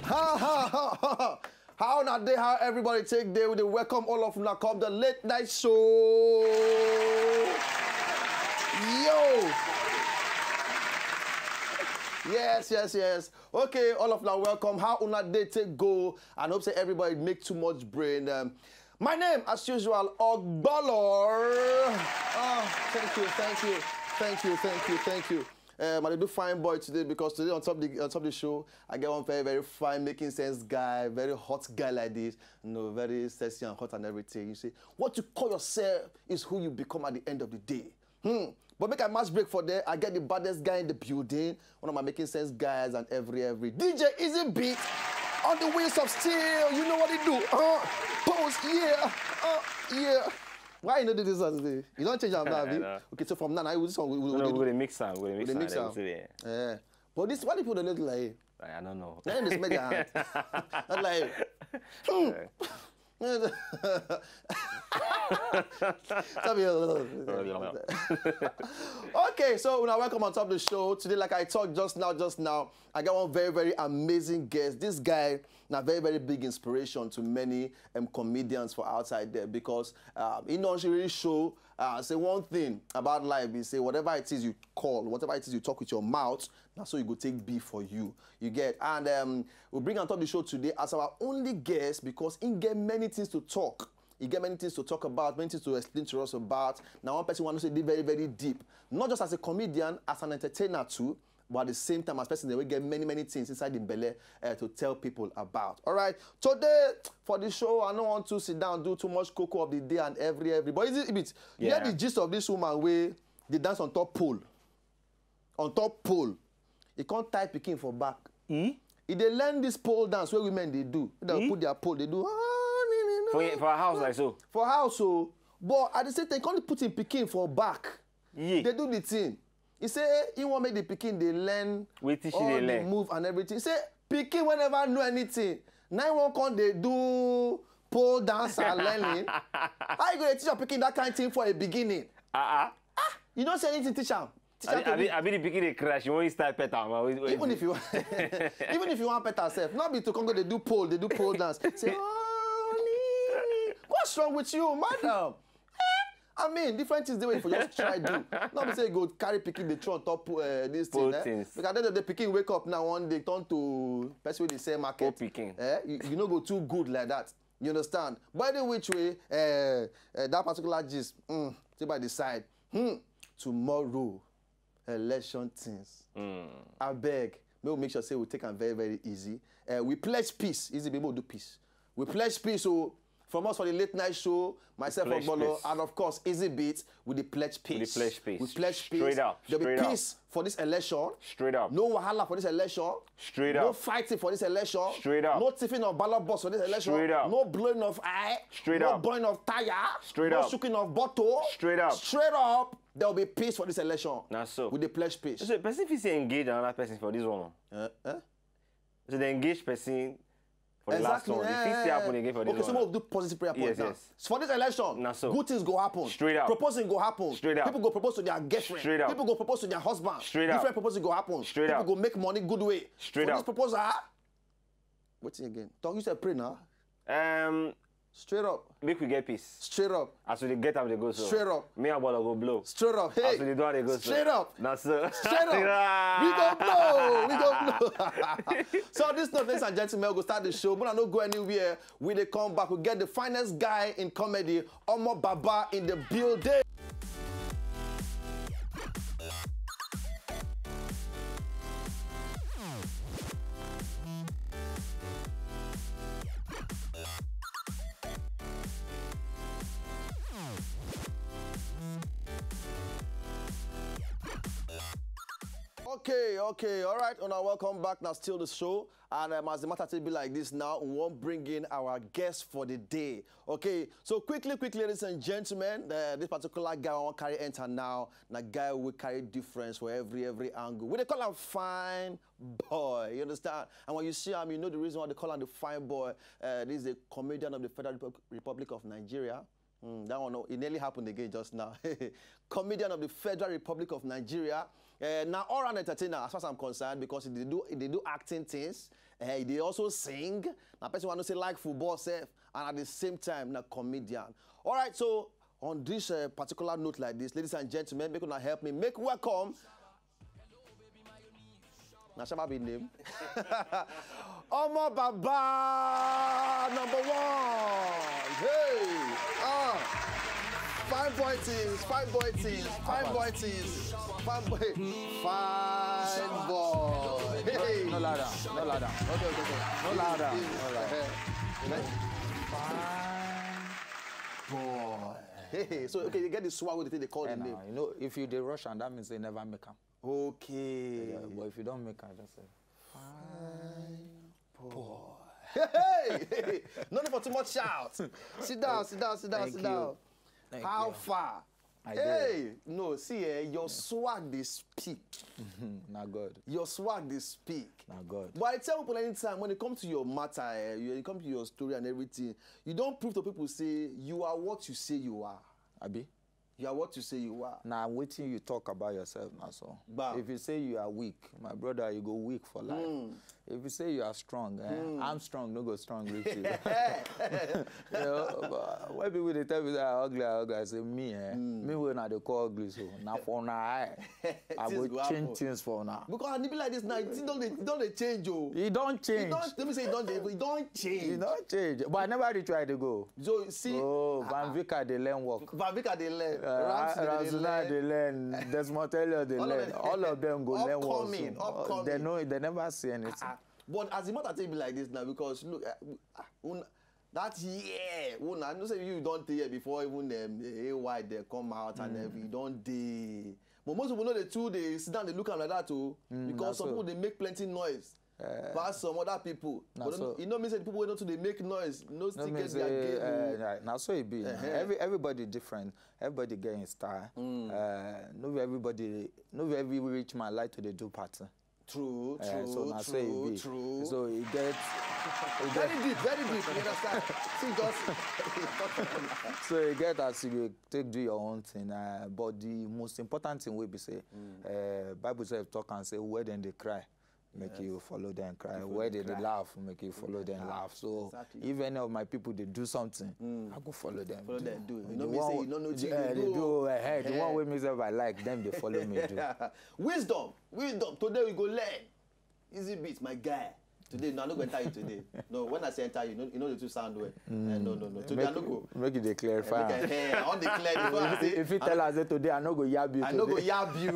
How na day, how everybody take day with the welcome all of them come the late night show. Yo. Yes. Okay, all of them welcome. How una day take go? And hope say everybody make too much brain. My name, as usual, Ogbonge. Thank you. I do fine boy today because today on top of the show, I get one very fine, making sense guy, very hot guy like this, you know, very sexy and hot and everything. You see, what you call yourself is who you become at the end of the day. But make a match break for there. I get the baddest guy in the building, one of my making sense guys, and every DJ Easy Beat on the wheels of steel. You know what he do? Pose, yeah. Why you know this one today? You don't change our name. Okay, so from now, I will this one. We're going to mix them. Yeah. But this, why do people look like? I don't know. Let me just make your hand. Not like. Okay, so now welcome on top of the show today. Like I talked just now, I got one very amazing guest. This guy, now very big inspiration to many comedians for outside there because he knows really show say one thing about life. He say whatever it is you call, whatever it is you talk with your mouth, that's so you go take B for you. You get, and we'll bring on top of the show today as our only guest because he get many things to talk. He get many things to talk about, many things to explain to us about. Now one person wants to say very deep, not just as a comedian, as an entertainer too, but at the same time as a person they will get many things inside the belly to tell people about. All right, today for the show, I don't want to sit down do too much cocoa of the day and every. But is it a bit? You hear the gist of this woman where they dance on top pole. On top pole. You can't tie picking for back. If they learn this pole dance where women they do, they'll put their pole, they do. For a house like so? For a house, so. But at the same time, you can't put in picking for back. Yeah. They do the thing. He say he won't make the picking, they learn all the move and everything. He say picking whenever know anything. Now one can they do pole dance and learning. How you going to teach your picking that kind of thing for a beginning? You don't say anything, teach them. I be the picking they crash. You won't start pet even if you want pet yourself, not be to Congo they do pole dance. Say what's wrong with you, madam? I mean, different things the way for just try do. Not be say go carry picking the throw on top this thing. Because then the picking wake up now one day turn to person with the same market. Picking. You know go too good like that. You understand? By the which way that particular gist, say by the side. Tomorrow, election things. I beg. We'll make sure say we take them very easy. We pledge peace. Easy people do peace. We pledge peace. So from us for the late night show, myself, Ogbonge, and of course, Easy Beat with the pledge peace. We pledge peace. Straight up. There'll be peace for this election. Straight up. No wahala for this election. Straight up. No fighting for this election. Straight up. No tiffing of ballot box for this election. Straight up. No blowing of eye. Straight no up. blowing of tire. Straight no up. shooking of bottle. Straight up. Straight up. There'll be peace for this election. That's so. With the pledge peace. So person if you engage another person for this one. So the engaged person for the last one. The fifth happen again for this one. Okay, so we'll do positive prayer points now. So for this election, good things go happen. Straight up. Proposing go happen. Straight up. People go propose to their girlfriend. Straight up. People go propose to their husband. Straight up. Different proposals go happen. Straight People up. go make money good way. Straight for up. This proposal, what's it again? Talk, you said pray now. Straight up. Make we get peace. Straight up. As we get up, they go so. Straight up. Me and Bola go blow. Straight up. Hey. As we do, they go so. Straight up. That's so. Straight up. We go blow. So this note, ladies and gentlemen, we'll start the show. But I don't go anywhere. We they come back. We get the finest guy in comedy, OmoBaba, in the building. Okay, all right. Now welcome back. Now still the show, and as the matter to be like this now, we won't bring in our guest for the day. Okay, so quickly, ladies and gentlemen, this particular guy I want to carry enter now. The guy will carry difference for every angle. We they call him fine boy. You understand? And when you see him, you know the reason why they call him the fine boy. This is a comedian of the Federal Republic of Nigeria. That one, it nearly happened again just now. Comedian of the Federal Republic of Nigeria. Now, all-round entertainer, as far as I'm concerned, because they do acting things, They also sing. Now, person want to say like football, self, and at the same time, na comedian. All right, so on this particular note like this, ladies and gentlemen, make una help me. Make welcome. Now, shall be name? OmoBaba #1. Hey, fine boy teams, fine boy teams, fine boy teams, fine boy, fine boy. Hey, no louder, no louder. Okay. No louder, no louder. Fine boy. Hey, so okay, you get the swag with the thing they call the name. You know, if you the Russian, that means they never make them. Okay. Yeah, but if you don't make them, just say fine boy. Hey, no need for too much shout. Sit down. How far? No, see, your swag they speak. Not good. Your swag they speak. Not good. But I tell people anytime when it comes to your matter, you come to your story and everything, you don't prove to people say you are what you say you are. Abi? You are what you say you are. Now, waiting you talk about yourself now, so. Bam. If you say you are weak, my brother, you go weak for life. If you say you are strong, I'm strong, no go strong with you. You know, when people they tell me that I'm ugly, I say me, me when I call ugly, so now for now, I will change things for now. Because I be like this now, it don't change, oh. It don't change. Let me say it don't change. It don't change. But I never really try to go. So see. Oh, Van Vika they learn work. Van Vika they learn. Ramsuna they learn. Desmotelio they learn. All of them go learn work. Upcoming. They know. They never see anything. But as the matter tell me like this now, because look, that year, I know say you don't hear before even AY they come out and everything. You don't dey. But most people know the two they sit down, they look at like that too, because some people they make plenty noise. Pass some other people. But So. you know me say the people who don't they make noise, no still get say, their game. now so it be. Everybody different. Everybody getting star. No everybody, no every rich man like to they do party. True. So it gets very deep, you understand? See, just so you get as you take do your own thing. But the most important thing will be say, Bible says talk and say where then they cry, make you follow them cry. Where they laugh, make you follow them laugh. So if any of my people they do something, I go follow them. Follow them do. You know me say you don't know what the one way myself I like them they follow me do. Wisdom. Today we go learn. Easy beats, my guy. Today, no, I'm not going to enter you today. No, when I say enter you, you know the two sound well. No. Today, I'm not go. Make it clarify. I want to declare. If you tell us that today, I'm not going to yab you. I'm not going to yab you.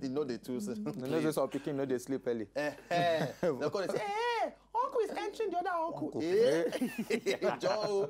You know the two. You know this picking, no they sleep early. They're going to say, hey, uncle is entering the other uncle. Joe.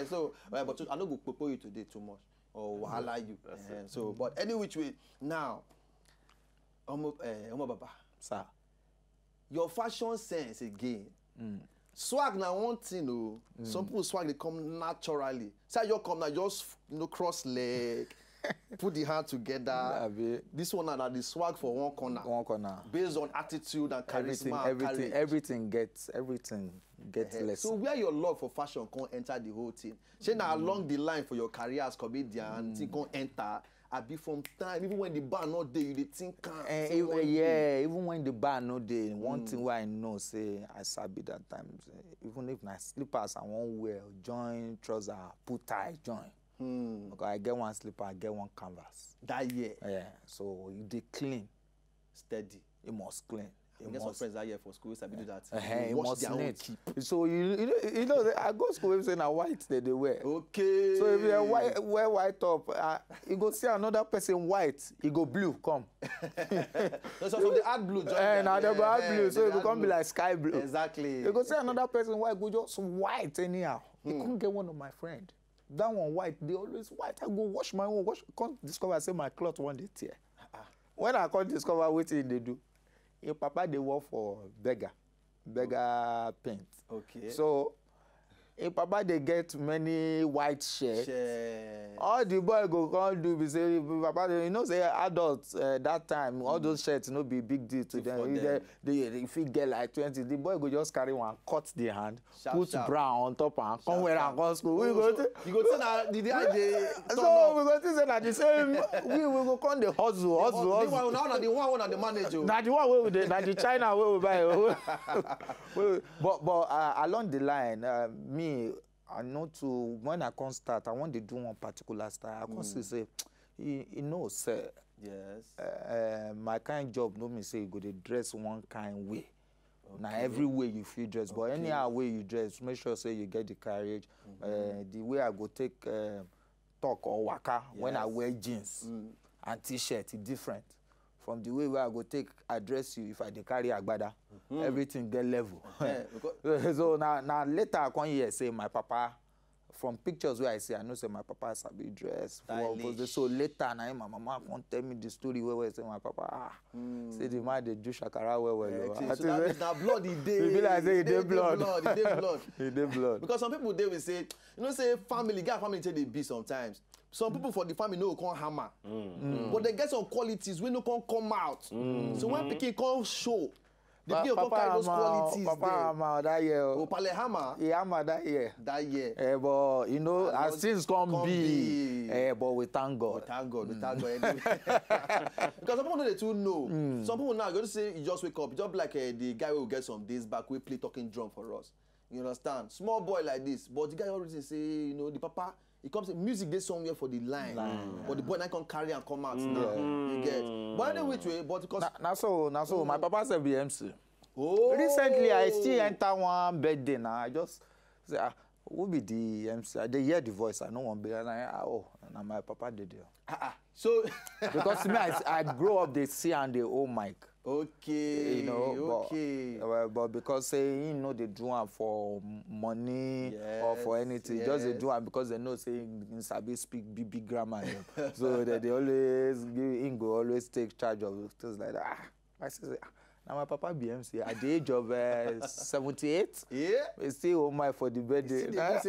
So, but I'm not going to propose you today too much. Or wahala you. So, but any which way, now, OmoBaba. Sir. Your fashion sense again. Swag now one thing, some people swag they come naturally. Say you come now, just cross leg, put the hand together. This one now the swag for one corner. One corner. Based on attitude and charisma. Everything gets less. So where your love for fashion can enter the whole thing? Say now along the line for your career as comedian, thing can enter. I be from time, even when the bar not there, you dey think even when the bar not there, one thing where I know, say, I sabi that time, say, even if my slippers I won't wear, join, trouser, put tie, join. Because I get one slipper, I get one canvas. That year? Yeah, so they clean. Steady. You must clean. I get some friends that year for school, so I do that. You must neat. So you know, I go school saying a white they wear. Okay. So if you wear white top, you go see another person white, you go blue, come. So from the add blue, now they go add blue, so it become be like sky blue. Exactly. You go see another person white, go just white anyhow. You couldn't get one of my friend. That one white, they always white. I go wash my own, can't discover, I say my cloth one day tear. When I can't discover what they do. Your papa they work for beggar paint. Okay. So if Papa they get many white shirts, all the boy go come do be say Papa, you know, say adults that time, all those shirts no be big deal to them. If he get like 20, the boy go just carry one, cut the hand, put bra on top and come wear and go school. You go say that the day so we go to say that the same we will go come the hustle. Now the one the manager. Now the one we the China we buy. But along the line, me, I know to when I can start, I want to do one particular style. I can say, you know, sir. Yes. My kind job no me say you go to dress one kind way. Okay. Now every way you feel dress, but any way you dress, make sure say you get the courage. The way I go take talk or waka when I wear jeans and t-shirt, it's different from the way where I go take address you if I dey carry agbada. Everything get level. So now later I come here say my papa. From pictures where I see, I know say my papa sabi dress. So later, now my mama won't tell me the story where I say my papa say the man they do shakara well. So that means that blood he dey. He be like say he dey blood. He dey blood. He dey blood. Because some people they will say, you know, say family, get family say they be sometimes. Some people for the family no come hammer, but they get some qualities when no come out. So when people come show. The people carry those qualities Papa hammer that year. Oh, Pale hammer? He hammer that year. That year. But, you know, as things come be. But we thank God. We thank God. We thank God. Because some people know they too know. Some people now go to say, you just wake up. Just like the guy who will get some days back, we play talking drum for us. You understand? Small boy like this. But the guy always say, you know, the papa, he comes say music there's somewhere for the line. But the boy now can carry and come out now. You get. But anyway, which way? But because now so my papa said be MC. Oh. Recently I still enter one birthday now. I just say who be the MC? They hear the voice. I know one be and now my papa did it. So because me I grow up they see and they old mic. Okay. You know, but because say you know they do it for money or for anything, just they do it because they know say in sabi speak big grammar. So they always go always take charge of things like that. I say now my papa BMC at the age of 78. Yeah. We still home my for the birthday. Now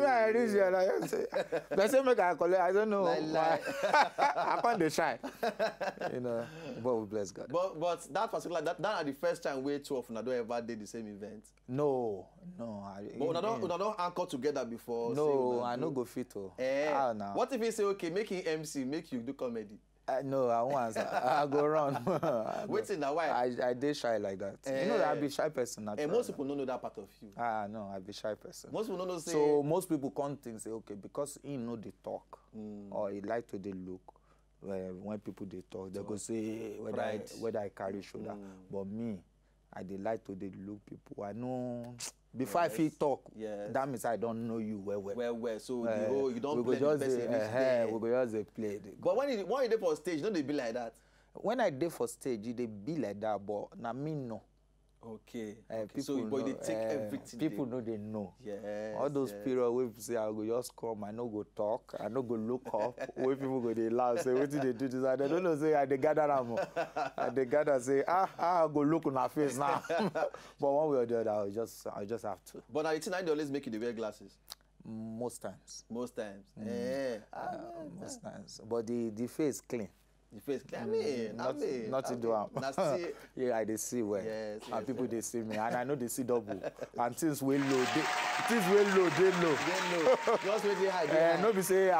I reach here. I say, they say make I collect. I don't know. I can't shy. You know, but we bless God. But that particular that are the first time we two of them don't ever did the same event. No. But we don't anchor together before. No, I no go fit. Now. What if he say okay, make him MC, make you do comedy? No, I won't answer. I go run. Waiting now, why? I did shy like that. You know that I be shy person. And most people don't know that part of you. No, I be shy person. Most people don't know. Say, so most people come think say okay because he know they talk or he like to they look. When people they talk, they go say whether I carry shoulder. But me, I dey like to they look people. I know. Before I feel talk, that means I don't know you well. So you don't play the person. We go just play. But when you dey for stage, don't they be like that? When I dey for stage, they be like that, but na me no. Okay. People so but they take everything. People know they know. Yes. All those periods where people say I go just come, I no go talk, I no go look up. Where people go they laugh, say what did they do this? I don't know say they gather them. They gather say I go look on her face now. But one way or the other, I just have to. But now it's not they always make you wear glasses. Most times. Most times. Most times. But the face clean. The face clean. Not to do it. Yeah, I they see well. Yes, and people they see me, and I know they see double. And things will low, they low. Just when they high. No be say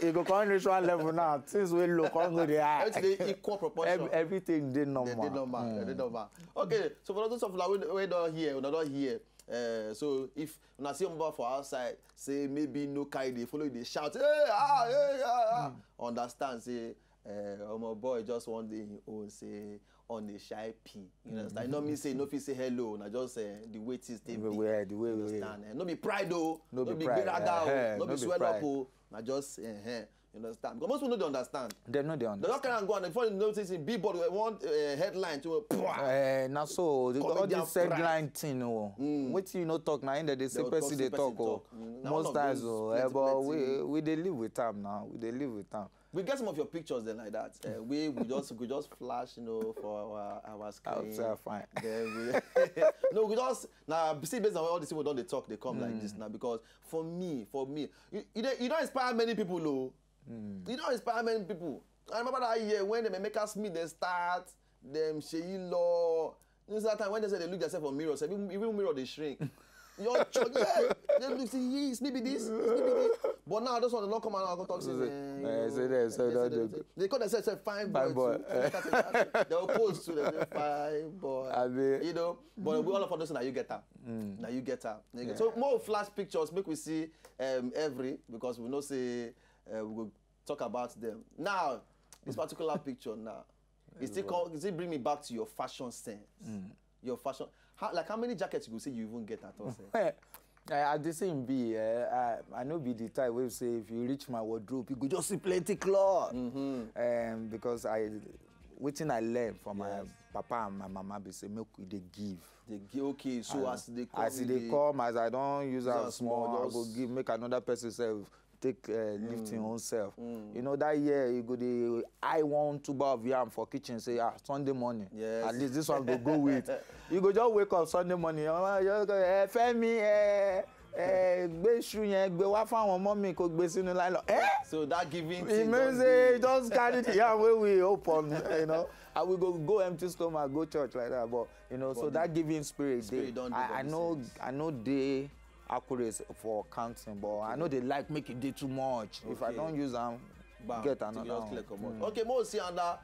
you go come reach one level now. Things will low, can't go there high. Everything equal proportion. Everything they normal. They normal. Okay, so for those of you we don't hear. So if when I see OmoBaba for outside, say maybe no carry they follow they shout, understand say. My boy just one day he own say on the shy P. You understand? Not me say no fit say hello. Na just the way it is they be. The way. Understand? No be pride though. No be pride. No be swell up oh. Na just you understand? Because most people don't understand. They know they understand. They don't carry and go and before you notice in billboard we want headline to now so all this headline thing what you know talk now in they say person they talk most times but we they live with them now. We they live with them. We get some of your pictures then like that. We just flash, you know, for our screen. Outside fine. Then no, we just now see based on all these people don't they talk, they come like this now. Because for me, you don't inspire many people, though. You don't inspire many people. I remember that year when they make us meet, they start them Sheyi Law. You know that time when they say they look themselves on mirrors, even mirror they shrink. Your yeah, they look say yes, maybe this. But now those ones don't come out and talk they call themselves fine boy. They oppose to the fine boy. You know, but we all of us know you get her. Now you get her. So more flash pictures make we see every because we know say we will talk about them. Now this particular picture now, it bring me back to your fashion sense. Your fashion. How many jackets you go say you even get at all? At the same be, I know be the type where say if you reach my wardrobe, you go just see plenty clothes. Because waiting I learned from my papa and my mama, they say make they give. They give okay. So as they come, as I don't use them small, I go give make another person self. Take lifting own self. You know that year you go I want tuber of yam for kitchen say Sunday morning. Yes. At least this one go with. You go just wake up Sunday morning. You go Femi gbe shoe yen gbe wa fun mommy ko gbe sinu nylon. So that giving thing. It means say just carry the yam wey we open, you know. And we go empty stomach go church like that. But you know, so that giving spirit I know they accurate for counting, but I know they like make it day too much. Okay. If I don't use them, get another one. Okay, more see another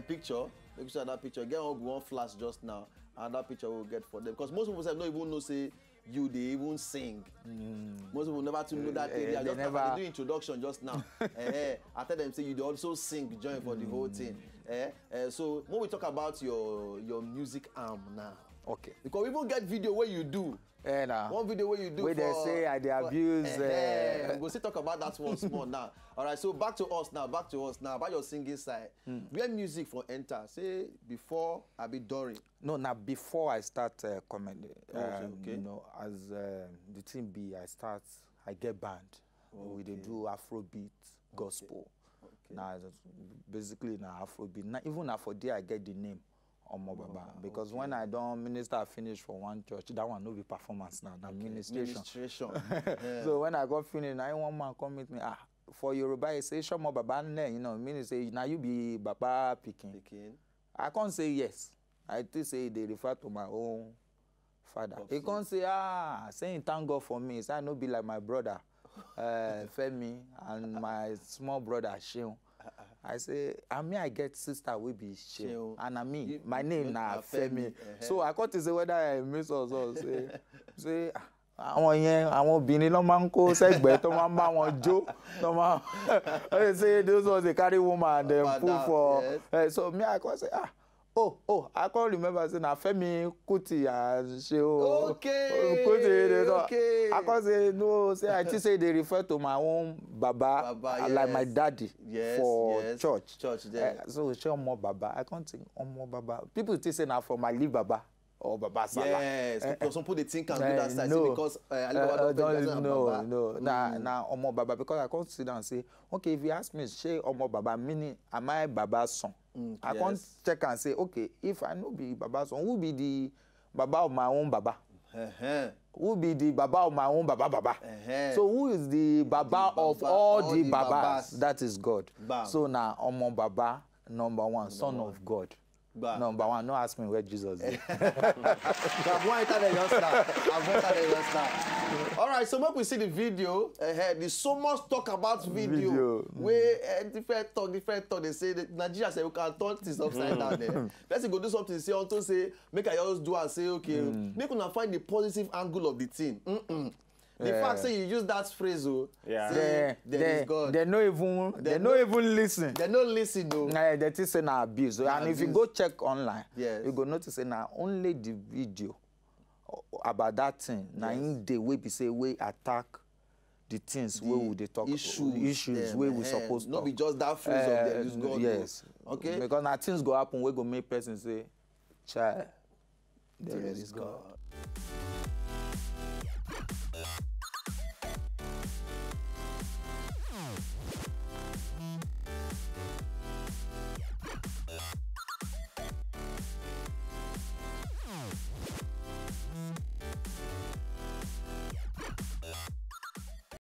picture. Make sure that picture. Get one flash just now. And that picture we'll get for them. Because most people say don't even know say you they even sing. Most people never to know that area. Just never they do introduction just now. I tell them say you also sing join for the whole thing. So when we talk about your music arm now. Okay. Because we even get video where you do. One video where you do where they say I abuse. We'll still talk about that one small now. All right, so back to us now. About your singing side. Where music for enter? Say before I be during. No, now before I start comedy. Okay. You know, as the team be, I get band. We they do Afrobeat, gospel. Okay. Now basically now Afrobeat. Now even now for there I get the name. OmoBaba, because when I don't minister finish for one church, that one no be performance now, that ministration. So when I got finished, now one man come meet me. For Yoruba, I say OmoBaba, you know, meaning say now you be Baba picking. I can't say yes. I still say they refer to my own father. He can't say saying thank God for me. So I no be like my brother, Femi, and my small brother Sheon. I say, I get sister will be Sheon, and my name na Femi. So I got to say whether I miss or say àwọn obìnrin ló máa ń kó sẹ́gbẹ̀ẹ́ tó máa ń bá wọn jó tó máa ń say those ones they carry woman and dem put for so me I come say I can't remember saying Femi Kuti and Sheon. Okay. I can't say no. Say I just say they refer to my own Baba like my daddy for church. So Sheon OmoBaba. I can't think OmoBaba. People still say now from my live Baba or Baba Salah. Yes, because some people they think can do that side because no. Now OmoBaba because I can't sit down and say okay if you ask me say OmoBaba meaning am I Baba's son? I can't check and say, okay, if I know be Baba's son, who be the Baba of my own Baba? Who be the Baba of my own Baba? So who is the Baba of all the Babas? That is God. So now, OmoBaba, number one, son of God. Number one, no ask me where Jesus is. All right, so when we see the video, there's so much talk about video. Where different talk. They say that Nigeria say we can turn things upside down there. Let's go do something. Say also say make I always do and say okay. Make una find the positive angle of the thing. The fact say you use that phrase, say there is God. They no even listen. They no listen though. They just say na abuse. And if you go check online, you go notice say na only the video about that thing. Na in the way we say we attack the things where we they talk issues where we supposed to. Not be just that phrase of there is God. Yes. Okay. Because na things go happen we go make person say, child, there is God.